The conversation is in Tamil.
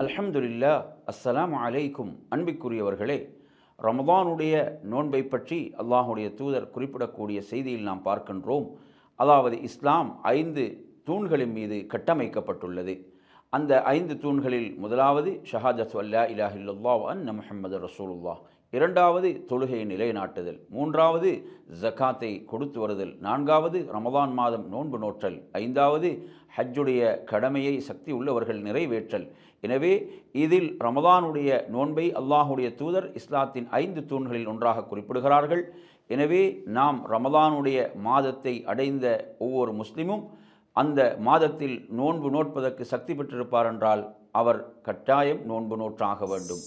அல்ஹம்துலில்லாஹ். அஸ்ஸலாமு அலைக்கும். அன்பிற்குரியவர்களே, ரமதானுடைய நோன்பை பற்றி அல்லாஹுடைய தூதர் குறிப்பிடக்கூடிய செய்தியில் நாம் பார்க்கின்றோம். அதாவது இஸ்லாம் 5 தூண்களின் மீது கட்டமைக்கப்பட்டுள்ளது. அந்த 5 தூண்களில் முதலாவது ஷஹாதத்து அல்லா இலாஹ இல்லல்லாஹ் வ அன்ன முஹம்மது ரசூலுல்லாஹ், இரண்டாவது தொழுகையை நிலைநாட்டுதல், மூன்றாவது ஜக்காத்தை கொடுத்து வருதல், நான்காவது ரமதான் மாதம் நோன்பு நோற்றல், ஐந்தாவது ஹஜ்ஜுடைய கடமையை சக்தி உள்ளவர்கள் நிறைவேற்றல். எனவே இதில் ரமதானுடைய நோன்பை அல்லாஹுடைய தூதர் இஸ்லாத்தின் 5 தூண்களில் ஒன்றாக குறிப்பிடுகிறார்கள். எனவே நாம் ரமதானுடைய மாதத்தை அடைந்த ஒவ்வொரு முஸ்லிமும் அந்த மாதத்தில் நோன்பு நோட்பதற்கு சக்தி பெற்றிருப்பார் என்றால் அவர் கட்டாயம் நோன்பு நோற்றாக வேண்டும்.